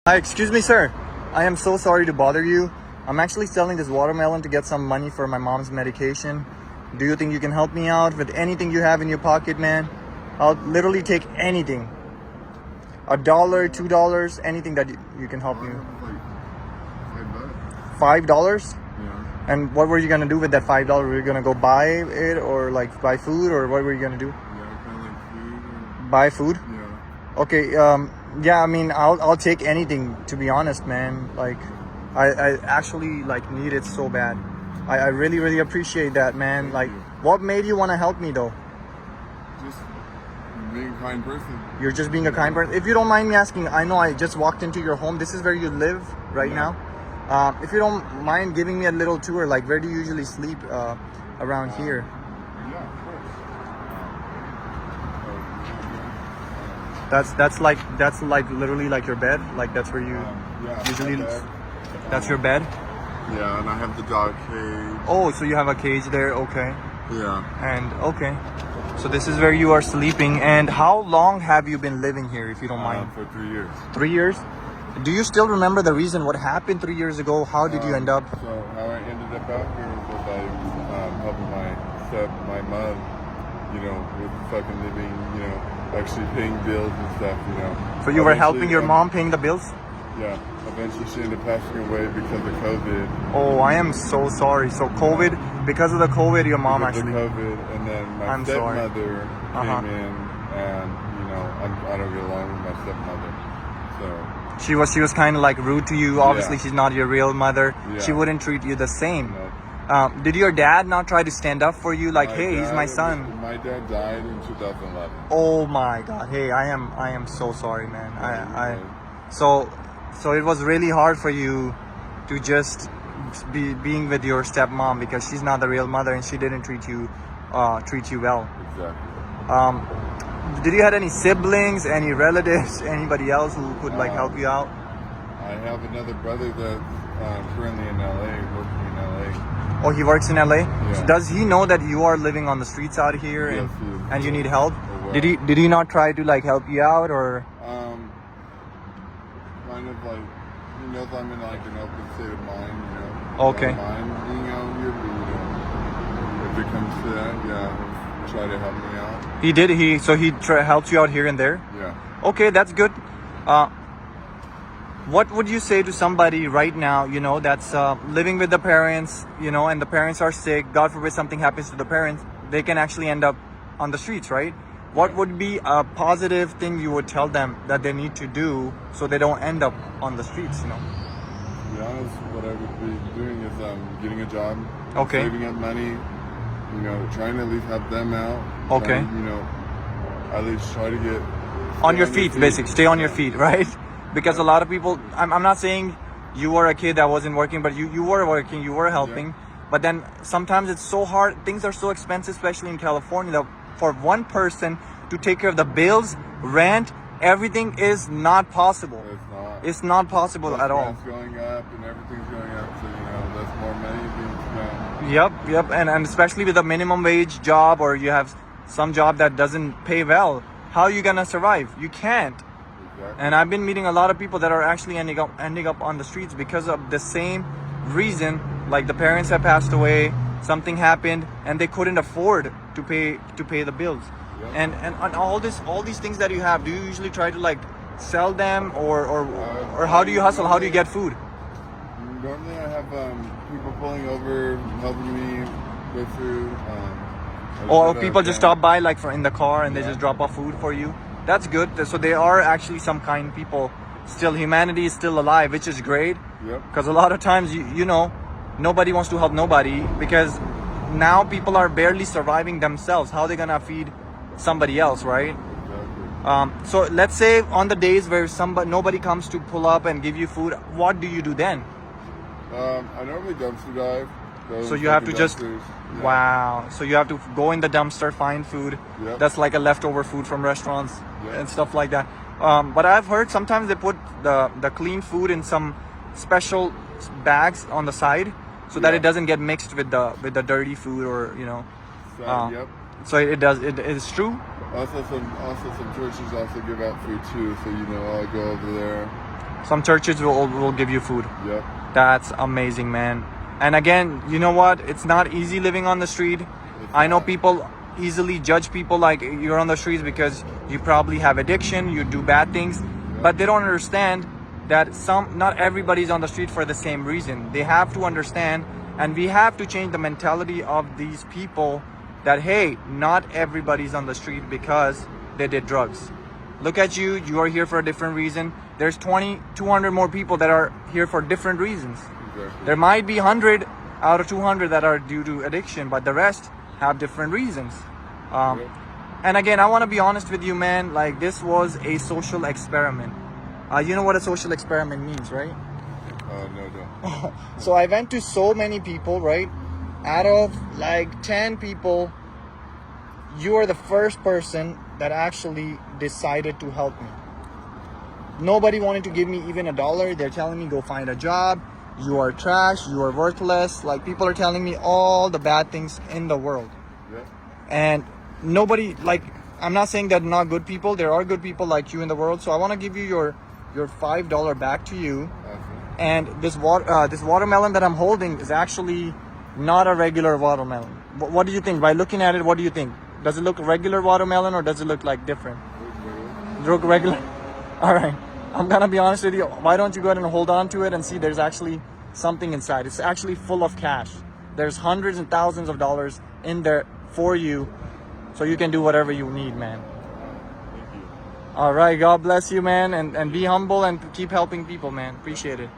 Hi, excuse me, sir. I am so sorry to bother you. I'm actually selling this watermelon to get some money for my mom's medication. Do you think you can help me out with anything you have in your pocket, man? I'll literally take anything. $1, $2, anything that you can help me with. Like $5? Yeah. And what were you gonna do with that $5? Were you gonna go buy it or like buy food, or what were you gonna do? Yeah, kind of like food. Buy food? Yeah. Okay, yeah, I mean, I'll take anything, to be honest, man. Like, I actually like need it so bad. I really, really appreciate that, man. Thank Like, you. what made you want to help me though? Just being a kind person. You're just being a kind person. If you don't mind me asking, I know I just walked into your home. This is where you live right Yeah. now. If you don't mind giving me a little tour, like where do you usually sleep around here? Yeah, of course. That's like literally like your bed. Like that's where you Yeah. usually. my bed. That's your bed. Yeah, and I have the dog cage. Oh, so you have a cage there. Okay. Yeah. And okay, so this is where you are sleeping. And how long have you been living here, if you don't mind? For 3 years. 3 years. Do you still remember the reason what happened 3 years ago? How did you end up? So how I ended up out here was I helping my mom, with fucking living, actually paying bills and stuff. So you were Eventually, helping your mom paying the bills? Yeah. Eventually she ended up passing away because of COVID. Oh, I am so sorry. So COVID, because of the COVID, your mom Because of actually. COVID, and then my I'm sorry. stepmother Uh-huh. came in, and I don't get along with my stepmother, so She was kind of like rude to you. Obviously, Yeah. she's not your real mother. Yeah. She wouldn't treat you the same. no. Did your dad not try to stand up for you? Like, My hey, he's my dad- son. My dad died in 2011. Oh my God. Hey, I am so sorry, man. Yeah, So it was really hard for you to just be being with your stepmom because she's not the real mother and she didn't treat you well. Exactly. Did you had any siblings, any relatives, anybody else who could like help you out? I have another brother that's currently in LA, working in LA. Oh, he works in LA. Yeah. So does he know that you are living on the streets out here Yes, he is. and you need help? Aware. Did he not try to like help you out or? Kind of like, he knows I'm in like an open state of mind, Okay. I don't mind being out here, but if it comes to that, yeah, he'll try to help me out. He did. He helped you out here and there. Yeah. Okay, that's good. What would you say to somebody right now, that's living with the parents, and the parents are sick? God forbid something happens to the parents, they can actually end up on the streets, right? What would be a positive thing you would tell them that they need to do so they don't end up on the streets, To be honest, what I would be doing is getting a job, Okay. saving up money, trying to at least help them out. Okay. Trying, at least try to get On your feet, basically. Stay on your feet, right? Because a lot of people, I'm not saying you were a kid that wasn't working, but you were working, you were helping. Yeah. But then sometimes it's so hard, things are so expensive, especially in California, that for one person to take care of the bills, rent, everything is not possible. It's not possible at all. Rent's going up and everything's going up, so that's more money being spent. Yep. And especially with a minimum wage job, or you have some job that doesn't pay well, how are you gonna survive? You can't. Exactly. And I've been meeting a lot of people that are actually ending up on the streets because of the same reason. Like the parents have passed away, something happened, and they couldn't afford to pay the bills. Yep. And all these things that you have, do you usually try to like sell them, or how do you hustle? How do you get food? Normally I have people pulling over, helping me go through. Or people just stop by like in the car and they Yeah. just drop off food for you. That's good. So they are actually some kind people. Still, humanity is still alive, which is great. Yep. Because a lot of times, nobody wants to help nobody because now people are barely surviving themselves. How are they gonna feed somebody else, right? Exactly. So let's say on the days where nobody comes to pull up and give you food, what do you do then? I normally dumpster dive. So you have to just, Yeah. wow. So you have to go in the dumpster, find food. Yep. That's like a leftover food from restaurants Yeah. and stuff like that. But I've heard sometimes they put the clean food in some special bags on the side so that Yeah. it doesn't get mixed with the dirty food, or So, yep. So it is true. Also some churches also give out food too, so I'll go over there. Some churches will give you food. Yep. That's amazing, man. And again, you know what? It's not easy living on the street. I know people easily judge people like you're on the streets because you probably have addiction, you do bad things, but they don't understand that not everybody's on the street for the same reason. They have to understand, and we have to change the mentality of these people that, hey, not everybody's on the street because they did drugs. Look at you, you are here for a different reason. There's 200 more people that are here for different reasons. Exactly. There might be 100 out of 200 that are due to addiction, but the rest have different reasons. And again, I want to be honest with you, man. Like, this was a social experiment. You know what a social experiment means, right? No. So I went to so many people, right? Out of like 10 people, you are the first person that actually decided to help me. Nobody wanted to give me even $1. They're telling me go find a job. You are trash. You are worthless. Like, people are telling me all the bad things in the world. Yeah. And nobody, like, I'm not saying they're not good people. There are good people like you in the world. So I want to give you your $5 back to you. Awesome. And this watermelon that I'm holding is actually not a regular watermelon. What do you think? By looking at it, what do you think? Does it look regular watermelon or does it look like different? Look regular? All right. I'm gonna be honest with you. Why don't you go ahead and hold on to it and see there's actually something inside. It's actually full of cash. There's hundreds and thousands of dollars in there for you, so you can do whatever you need, man. Thank you. All right. God bless you, man. And be humble and keep helping people, man. Appreciate it.